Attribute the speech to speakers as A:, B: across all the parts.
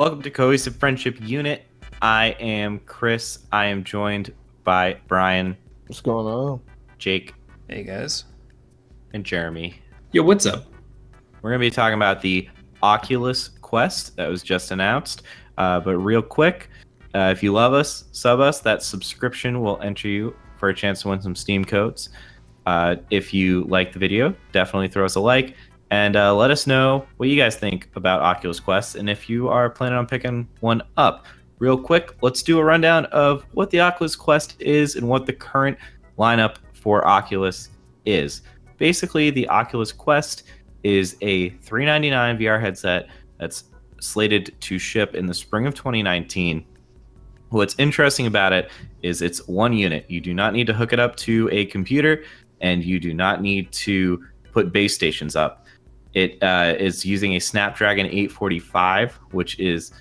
A: Welcome to Cohesive Friendship Unit. I am Chris. I am joined by Brian,
B: What's going on?
A: Jake,
C: Hey guys.
A: and Jeremy.
D: Yo, what's up?
A: We're going to be talking about the Oculus Quest that was just announced. But real quick, if you love us, sub us. That subscription will enter you for a chance to win some Steam codes. If you like the video, definitely throw us a like. And let us know what you guys think about Oculus Quest and if you are planning on picking one up. Real quick, let's do a rundown of what the Oculus Quest is and what the current lineup for Oculus is. Basically, the Oculus Quest is a $399 VR headset that's slated to ship in the spring of 2019. What's interesting about it is it's one unit. You do not need to hook it up to a computer, and you do not need to put base stations up. It is using a Snapdragon 845, which is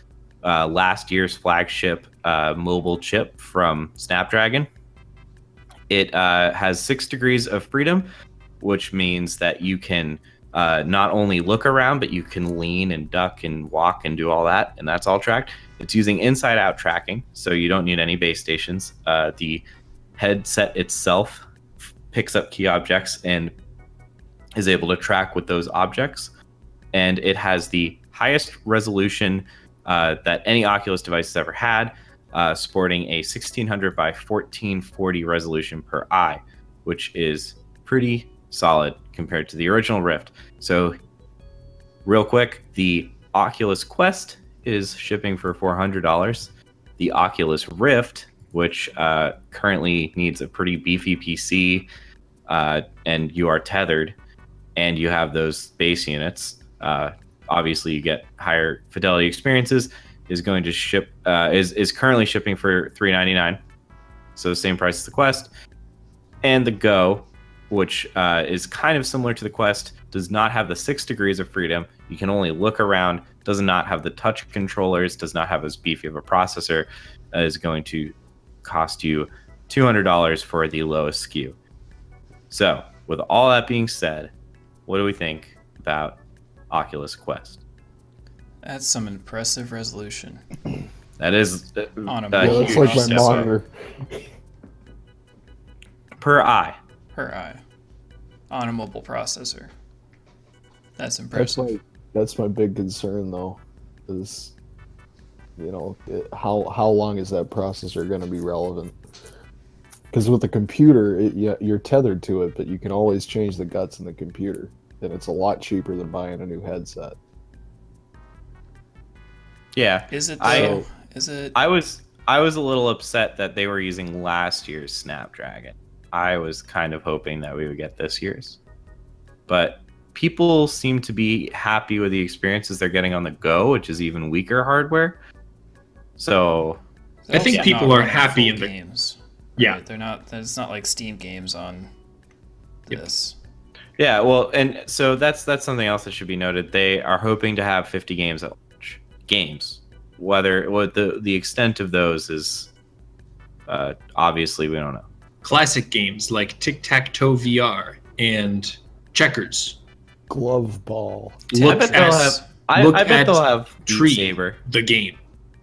A: last year's flagship mobile chip from Snapdragon. It has 6 degrees of freedom, which means that you can not only look around, but you can lean and duck and walk and do all that, and that's all tracked. It's using inside-out tracking, so you don't need any base stations. The headset itself picks up key objects and is able to track with those objects, and it has the highest resolution that any Oculus device has ever had, sporting a 1600 by 1440 resolution per eye, which is pretty solid compared to the original Rift. So real quick, the Oculus Quest is shipping for $400. The Oculus Rift, which currently needs a pretty beefy PC, and you are tethered, and you have those base units, obviously you get higher fidelity experiences, is going to ship is currently shipping for $399, so the same price as the Quest. And the Go, which is kind of similar to the Quest, does not have the 6 degrees of freedom. You can only look around, does not have the touch controllers, does not have as beefy of a processor, is going to cost you $200 for the lowest SKU. So with all that being said, what do we think about Oculus Quest?
C: That's some impressive resolution.
A: That is
C: On a
B: That's
A: huge
B: like my
A: step
B: monitor.
A: per eye.
C: per eye on a mobile processor. That's
B: That's
C: impressive.
B: that's my big concern though, is how long is that processor going to be relevant? Because with the computer, you're tethered to it, but you can always change the guts in the computer, and it's a lot cheaper than buying a new headset.
A: Yeah.
C: Is it
A: I-
C: though? Is it?
A: I was a little upset that they were using last year's Snapdragon. I was kind of hoping that we would get this year's. But people seem to be happy with the experiences they're getting on the Go, which is even weaker hardware. So
D: I think
C: They're
D: people
C: not
D: are
C: running
D: happy
C: full
D: in the-
C: games.
D: Yeah.
C: Right? They're not. It's not like Steam games on
D: Yep.
C: this.
A: yeah, well, and so that's something else that should be noted. They are hoping to have 50 games at launch. Games. Whether what the extent of those is obviously we don't know.
D: Classic games like Tic-Tac-Toe VR and Checkers.
B: Glove ball.
D: Look
A: I bet they'll
D: at
A: have I
D: look
A: bet
D: at
A: they'll have Beat
D: Tree.
A: Saber.
D: the game.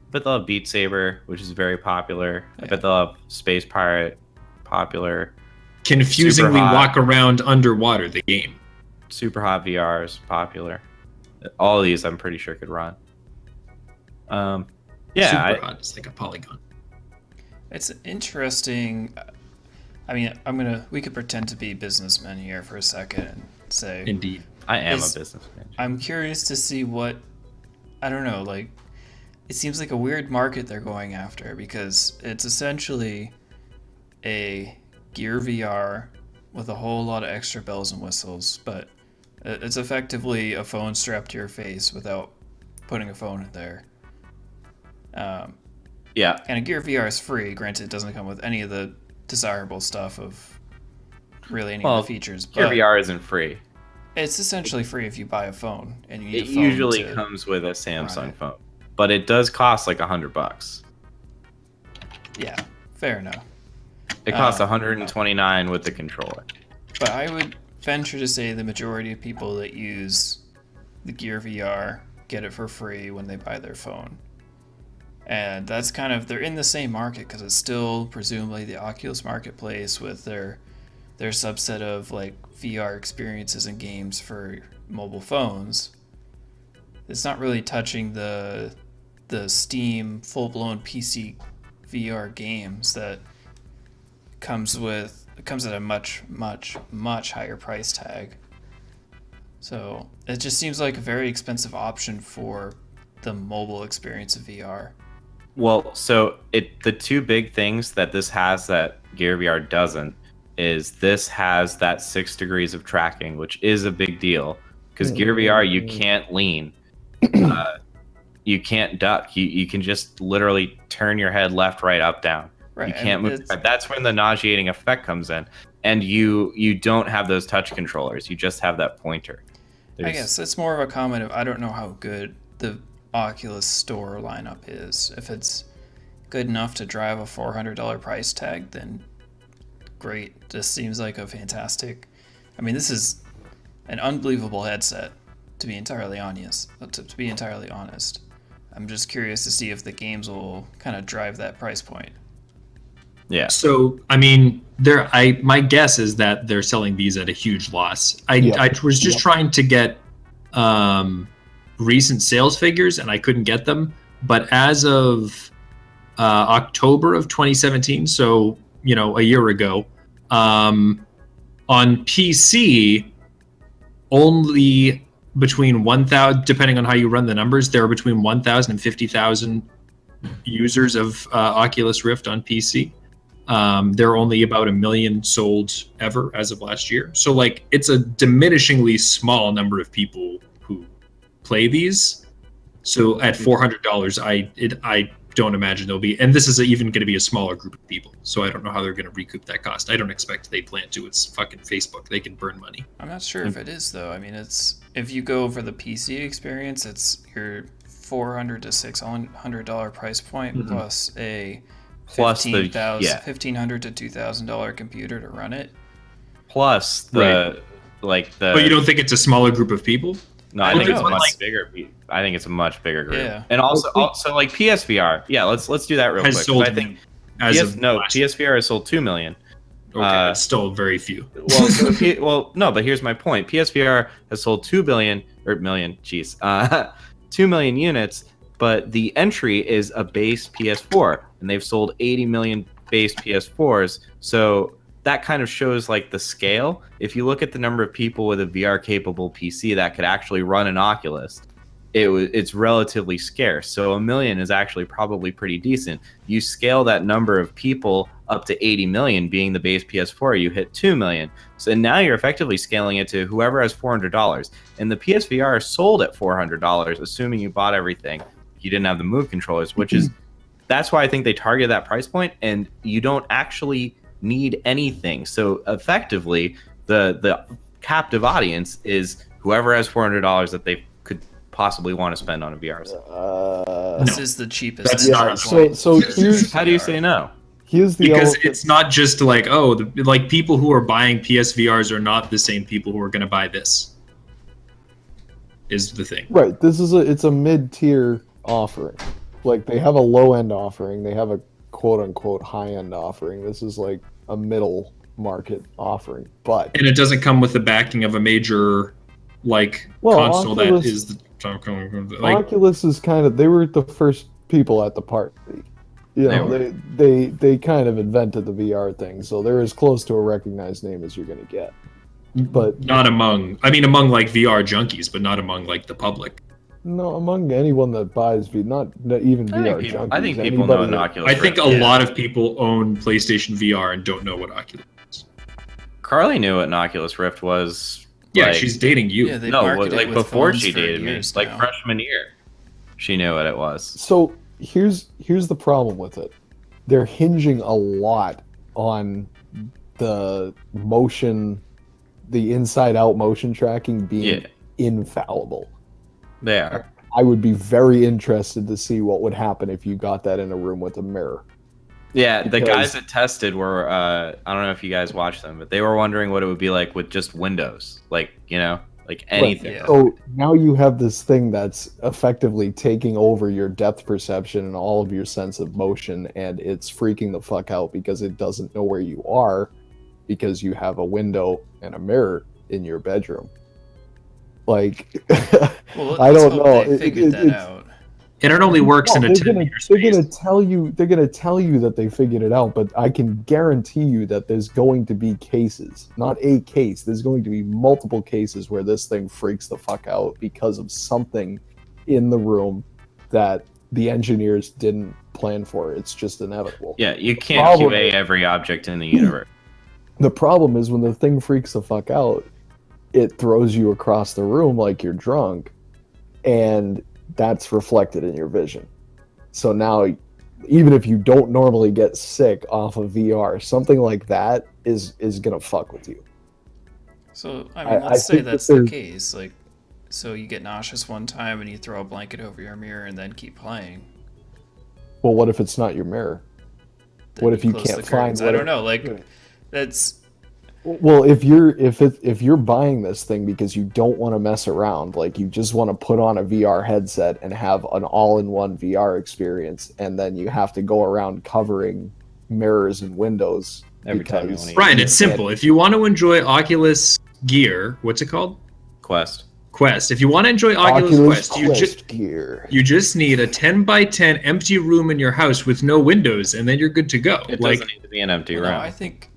A: But they'll have Beat Saber, which is very popular. I
C: Yeah.
A: bet they'll have Space Pirate, popular.
D: Confusingly
A: Super hot.
D: walk around underwater, the game.
A: Super Hot VR is popular. All of these, I'm pretty sure, could run. Yeah,
D: Super hot. It's like a polygon.
C: It's interesting. I mean, we could pretend to be businessmen here for a second and say,
D: Indeed.
A: I am
C: Is-
A: a businessman.
C: I'm curious to see what, I don't know, like, it seems like a weird market they're going after because it's essentially a Gear VR with a whole lot of extra bells and whistles, but it's effectively a phone strapped to your face without putting a phone in there.
A: Yeah,
C: And a Gear VR is free. Granted, it doesn't come with any of the desirable stuff of really any
A: Well,
C: of the features,
A: Gear
C: but
A: VR isn't free.
C: it's essentially free if you buy a phone and you need
A: It
C: a phone
A: usually
C: to...
A: comes with a Samsung
C: it.
A: phone, but it does cost like $100.
C: Yeah, fair enough.
A: It costs $129 with the controller.
C: But I would venture to say the majority of people that use the Gear VR get it for free when they buy their phone. And that's kind of, they're in the same market because it's still presumably the Oculus marketplace with their subset of like VR experiences and games for mobile phones. It's not really touching the Steam full-blown PC VR games that comes at a much higher price tag. So it just seems like a very expensive option for the mobile experience of VR.
A: Well, so the two big things that this has that Gear VR doesn't is this has that 6 degrees of tracking, which is a big deal because Gear VR you can't lean, you can't duck, you can just literally turn your head left, right, up, down.
C: Right,
A: you can't move. That's when the nauseating effect comes in, and you don't have those touch controllers. You just have that pointer.
C: I guess it's more of a comment of I don't know how good the Oculus Store lineup is. If it's good enough to drive a $400 price tag, then great. This seems like a fantastic. I mean, this is an unbelievable headset. To be entirely honest, I'm just curious to see if the games will kind of drive that price point.
A: Yeah.
D: So, I mean, my guess is that they're selling these at a huge loss. I was just trying to get recent sales figures, and I couldn't get them. But as of October of 2017, so, a year ago, on PC, only between 1,000, depending on how you run the numbers, there are between 1,000 and 50,000 users of Oculus Rift on PC. There are only about 1 million sold ever as of last year. So like it's a diminishingly small number of people who play these. So at $400, I don't imagine there'll be, and this is even going to be a smaller group of people. So I don't know how they're going to recoup that cost. I don't expect they plan to. It's fucking Facebook. They can burn money.
C: I'm not sure if it is though. I mean, if you go for the PC experience, it's your $400 to $600 price point plus a $1,500 to $2,000 computer to run it.
A: Plus the.
D: But you don't think it's a smaller group of people?
A: No, I think it's much bigger. I think it's a much bigger group.
C: Yeah.
A: And also like PSVR. Yeah, let's do that real quick.
D: Sold,
A: I think
D: PSVR
A: has sold 2 million.
D: Okay, it's still very few.
A: No, but here's my point. PSVR has sold 2 million units, but the entry is a base PS4, and they've sold 80 million base PS4s. So that kind of shows like the scale. If you look at the number of people with a VR capable PC that could actually run an Oculus, it's relatively scarce. So 1 million is actually probably pretty decent. You scale that number of people up to 80 million being the base PS4, you hit 2 million. So now you're effectively scaling it to whoever has $400. And the PSVR sold at $400, assuming you bought everything. You didn't have the Move controllers, which is, that's why I think they target that price point, and you don't actually need anything. So effectively, the captive audience is whoever has $400 that they could possibly want to spend on a VR set.
C: This is the cheapest.
D: That's not
B: so here's
A: how do you say no?
B: Here's the
D: because
B: elephant.
D: it's not just like like people who are buying PSVRs are not the same people who are going to buy this. Is the thing.
B: Right. It's a mid-tier offering. Like they have a low-end offering, they have a quote-unquote high-end offering. This is like a middle market offering,
D: and it doesn't come with the backing of a major console
B: Oculus,
D: that is the
B: Oculus is they were the first people at the party. They kind of invented the VR thing, so they're as close to a recognized name as you're going to get. But
D: not among like VR junkies, but not among like the public.
B: No, among anyone that buys not even VR junkies.
A: I think people know an Oculus.
D: I think a lot of people own PlayStation VR and don't know what Oculus is.
A: Carly knew what an Oculus Rift was.
D: Yeah, she's dating you.
C: Yeah,
A: before she dated me,
C: now.
A: Freshman year, she knew what it was.
B: So here's the problem with it. They're hinging a lot on the motion, the inside-out motion tracking being infallible.
A: They are.
B: I would be very interested to see what would happen if you got that in a room with a mirror.
A: Yeah, the guys that tested were, I don't know if you guys watched them, but they were wondering what it would be like with just Windows. Like like anything.
C: Yeah.
B: So now you have this thing that's effectively taking over your depth perception and all of your sense of motion, and it's freaking the fuck out because it doesn't know where you are because you have a window and a mirror in your bedroom. Like,
C: Well,
B: I
C: let's
B: don't
C: hope
B: know.
C: they figured that out.
D: And it only works in a
B: they're
D: 10
B: gonna,
D: meter
B: they're
D: space.
B: gonna tell you. They're gonna tell you that they figured it out, but I can guarantee you that there's going to be cases, not a case. There's going to be multiple cases where this thing freaks the fuck out because of something in the room that the engineers didn't plan for. It's just inevitable.
A: Yeah, you can't
B: Problem-
A: QA every object in the universe.
B: The problem is when the thing freaks the fuck out, it throws you across the room like you're drunk, and that's reflected in your vision. So now, even if you don't normally get sick off of VR, something like that is gonna fuck with you.
C: So, I mean,
B: I
C: let's say
B: think that
C: that's the
B: there's-
C: case. Like, so you get nauseous one time and you throw a blanket over your mirror and then keep playing.
B: Well, what if it's not your mirror?
C: Then
B: What if you
C: close
B: can't
C: the
B: find
C: curtains. I
B: what
C: don't
B: it-
C: know. Like, that's
B: Well, if you're buying this thing because you don't want to mess around, like you just want to put on a VR headset and have an all-in-one VR experience, and then you have to go around covering mirrors and windows
A: Every time you
B: because-
A: wanna eat.
D: Brian, it's simple. If you want to enjoy Oculus gear, what's it called?
A: Quest.
D: Quest. If you want to enjoy Oculus, Quest,
B: gear.
D: you just need a 10 by 10 empty room in your house with no windows, and then you're good to go.
A: It
D: Like,
A: doesn't need to be an empty
C: no,
A: room.
C: I think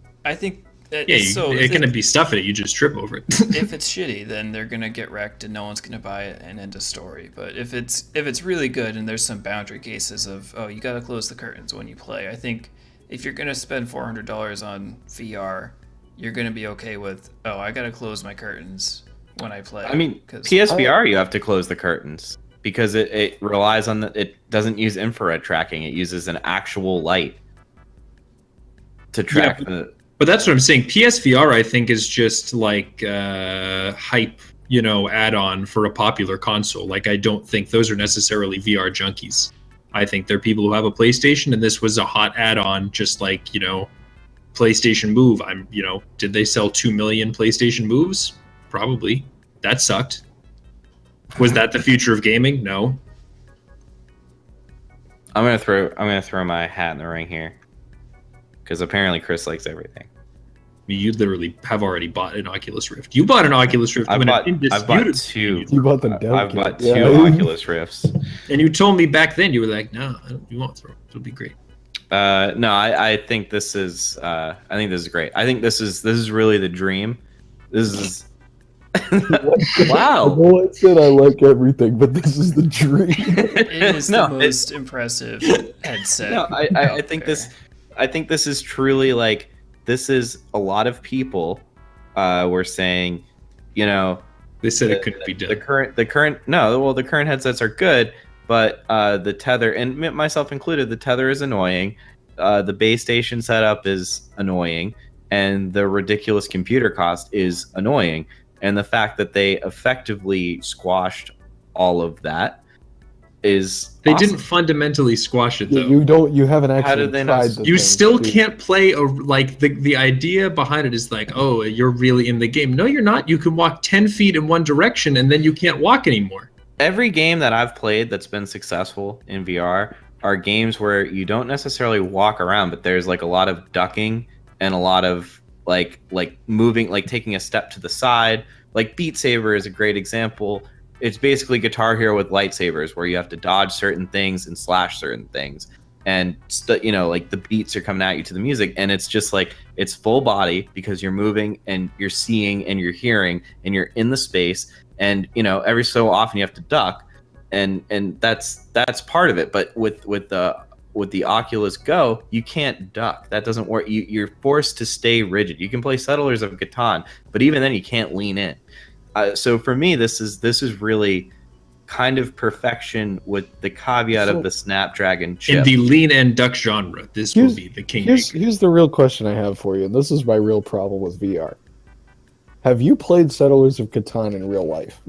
C: that
D: yeah,
C: so
D: it
C: if
D: can be stuff in it. You just trip over it.
C: if it's shitty, then they're gonna get wrecked and no one's gonna buy it and end of story. But if it's really good and there's some boundary cases of you gotta close the curtains when you play, I think if you're gonna spend $400 on VR, you're gonna be okay with I gotta close my curtains when I play.
A: I mean,
C: 'cause-
A: PSVR, you have to close the curtains because it relies on it doesn't use infrared tracking. It uses an actual light to track the.
D: But that's what I'm saying. PSVR, I think, is just like hype, add-on for a popular console. Like, I don't think those are necessarily VR junkies. I think they're people who have a PlayStation, and this was a hot add-on, just like, PlayStation Move. Did they sell 2 million PlayStation Moves? Probably. That sucked. Was that the future of gaming? No.
A: I'm gonna throw my hat in the ring here because apparently Chris likes everything.
D: You literally have already bought an Oculus Rift. You bought an Oculus Rift.
A: I've
D: when it
A: bought
D: indisputably-
A: two.
B: You bought the dev
A: I've
B: kit.
A: bought two
B: Yeah.
A: Oculus Rifts.
D: And you told me back then, you were like, no, you won't throw it. It'll be great.
A: No, I think this is great. I think this is really the dream. This is wow.
B: No one said I like everything, but this is the dream.
C: it is
A: No,
C: the most impressive headset.
A: No, I
C: out
A: think
C: there.
A: I think this is truly like this is a lot of people were saying,
D: They said it couldn't be done.
A: the current headsets are good, but the tether, and myself included, the tether is annoying. The base station setup is annoying, and the ridiculous computer cost is annoying. And the fact that they effectively squashed all of that is
D: They
A: awesome.
D: didn't fundamentally squash it though.
B: You haven't actually
A: did they not-
B: tried the
D: You
B: thing,
D: still
B: dude.
D: can't play the idea behind it is like, oh, you're really in the game. No, you're not. You can walk 10 feet in one direction and then you can't walk anymore.
A: Every game that I've played that's been successful in VR are games where you don't necessarily walk around, but there's like a lot of ducking and a lot of like moving, like taking a step to the side. Like Beat Saber is a great example. It's basically Guitar Hero with lightsabers, where you have to dodge certain things and slash certain things, and like the beats are coming at you to the music, and it's just like it's full body because you're moving and you're seeing and you're hearing and you're in the space, and every so often you have to duck, and that's part of it. But with the Oculus Go, you can't duck. That doesn't work. You're forced to stay rigid. You can play Settlers of Catan, but even then you can't lean in. So for me, this is really kind of perfection with the caveat of the Snapdragon chip.
D: In the lean and duck genre, this will be the king.
B: Here's the real question I have for you, and this is my real problem with VR. Have you played Settlers of Catan in real life?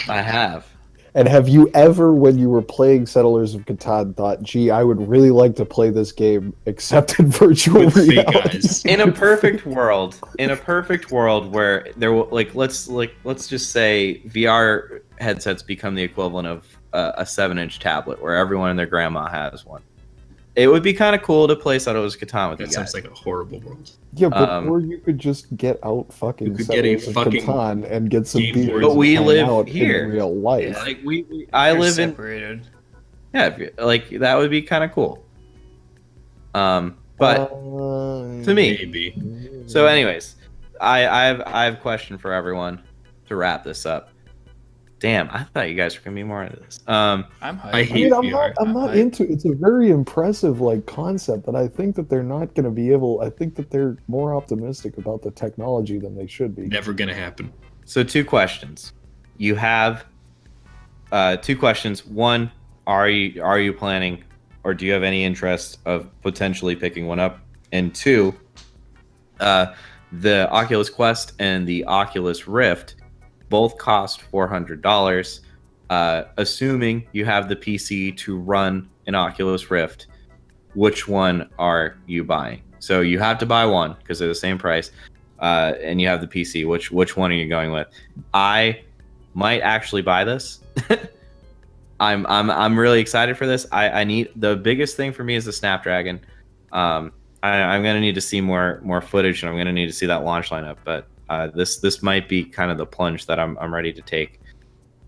A: I have.
B: And have you ever, when you were playing Settlers of Catan, thought, "Gee, I would really like to play this game except in virtual
D: With fake
B: reality"?
D: eyes.
A: In a perfect world, where there will let's just say VR headsets become the equivalent of a 7-inch tablet, where everyone and their grandma has one. It would be kind of cool to play Settlers of Catan with
D: That
A: you
D: sounds
A: guys.
D: like a horrible world.
B: Yeah, but or you could just get out fucking
D: You could get a
B: Settlers of
D: fucking
B: Catan and get some
D: Game
B: beers
D: Boy.
B: and
A: But we
B: hang
A: live
B: out
A: here.
B: in real life.
C: Yeah.
A: Like I
C: They're
A: live in
C: separated.
A: like that would be kind of cool. But to me.
D: Maybe.
A: So, anyways, I have a question for everyone to wrap this up. Damn, I thought you guys were gonna be more into this.
C: I'm hyped.
D: I hate
B: I'm
D: VR.
B: not
C: hyped.
B: into it's a very impressive like concept, but I think that they're not going to be able. I think that they're more optimistic about the technology than they should be.
D: Never gonna happen.
A: So, 2 questions. You have 2 questions. One, are you planning, or do you have any interest of potentially picking one up? And 2, the Oculus Quest and the Oculus Rift both cost $400. Assuming you have the PC to run an Oculus Rift, which one are you buying? So you have to buy one because they're the same price, and you have the PC. Which one are you going with? I might actually buy this. I'm really excited for this. I need, the biggest thing for me is the Snapdragon. I'm gonna need to see more footage, and I'm gonna need to see that launch lineup. But this might be kind of the plunge that I'm ready to take.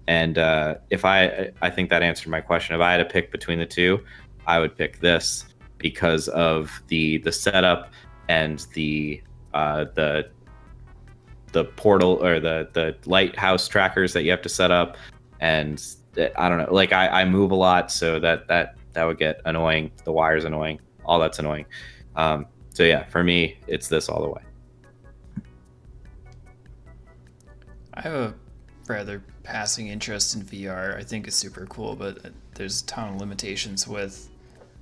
A: And if I think that answered my question. If I had to pick between the two, I would pick this because of the setup and the portal, or the lighthouse trackers that you have to set up. And I don't know, like I move a lot, so that would get annoying. The wire's annoying. All that's annoying. So yeah, for me, it's this all the way.
C: I have a rather passing interest in VR. I think it's super cool, but there's a ton of limitations with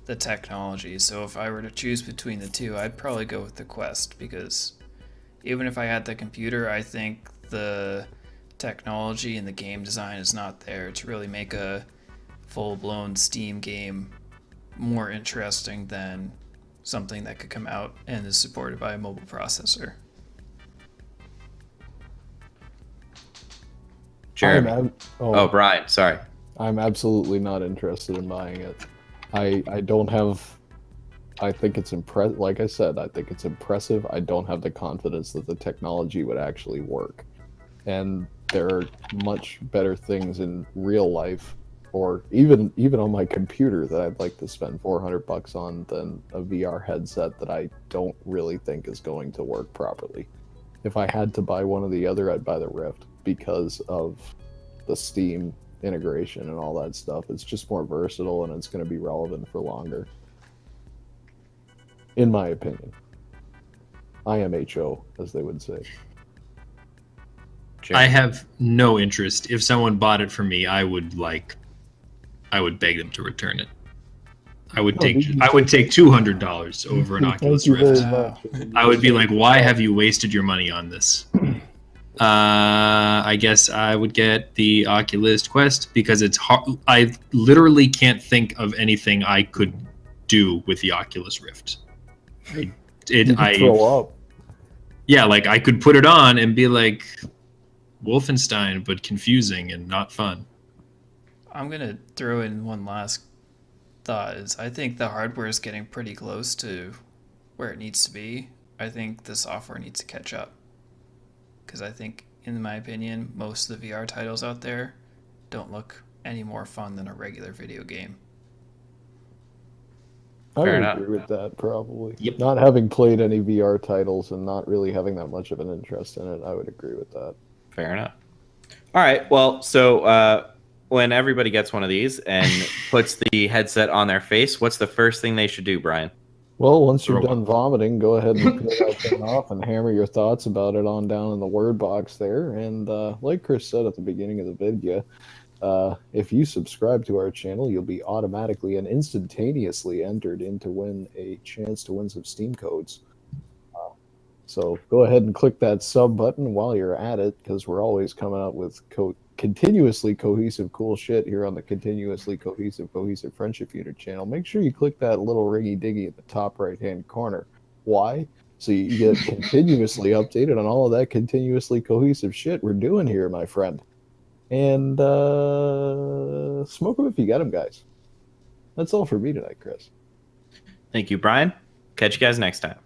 C: the technology. So if I were to choose between the two, I'd probably go with the Quest, because even if I had the computer, I think the technology and the game design is not there to really make a full-blown Steam game more interesting than something that could come out and is supported by a mobile processor.
A: Jeremy. Oh, Brian, sorry.
B: I'm absolutely not interested in buying it. I don't have. I think it's impressive. Like I said, I think it's impressive. I don't have the confidence that the technology would actually work. And there are much better things in real life, or even on my computer, that I'd like to spend $400 on than a VR headset that I don't really think is going to work properly. If I had to buy one or the other, I'd buy the Rift because of the Steam integration and all that stuff. It's just more versatile, and it's going to be relevant for longer, in my opinion. IMHO, as they would say.
A: Jeremy.
D: I have no interest. If someone bought it for me, I would beg them to return it. I would take $200 over an Oculus
B: Thank you
D: Rift.
B: very much.
D: I would be like, why have you wasted your money on this? I guess I would get the Oculus Quest because it's hard. I literally can't think of anything I could do with the Oculus Rift.
B: You can throw up.
D: Yeah, like I could put it on and be like Wolfenstein, but confusing and not fun.
C: I'm gonna throw in one last thought. Is I think the hardware is getting pretty close to where it needs to be. I think the software needs to catch up, because I think, in my opinion, most of the VR titles out there don't look any more fun than a regular video game.
B: I would
A: Fair enough.
B: agree with that, probably.
D: Yep.
B: Not having played any VR titles and not really having that much of an interest in it, I would agree with that.
A: Fair enough. All right. Well, so when everybody gets one of these and puts the headset on their face, what's the first thing they should do, Brian?
B: Well, once you're
D: Throw
B: done vomiting, go ahead and put that thing off and hammer your thoughts about it on down in the word box there. And like Chris said at the beginning of the video, if you subscribe to our channel, you'll be automatically and instantaneously entered into win a chance to win some Steam codes. So go ahead and click that sub button while you're at it, because we're always coming out with continuously cohesive, cool shit here on the continuously cohesive friendship unit channel, make sure you click that little ringy diggy at the top right hand corner. Why? So you get continuously updated on all of that continuously cohesive shit we're doing here, my friend. And smoke them if you got them, guys. That's all for me tonight, Chris.
A: Thank you, Brian. Catch you guys next time.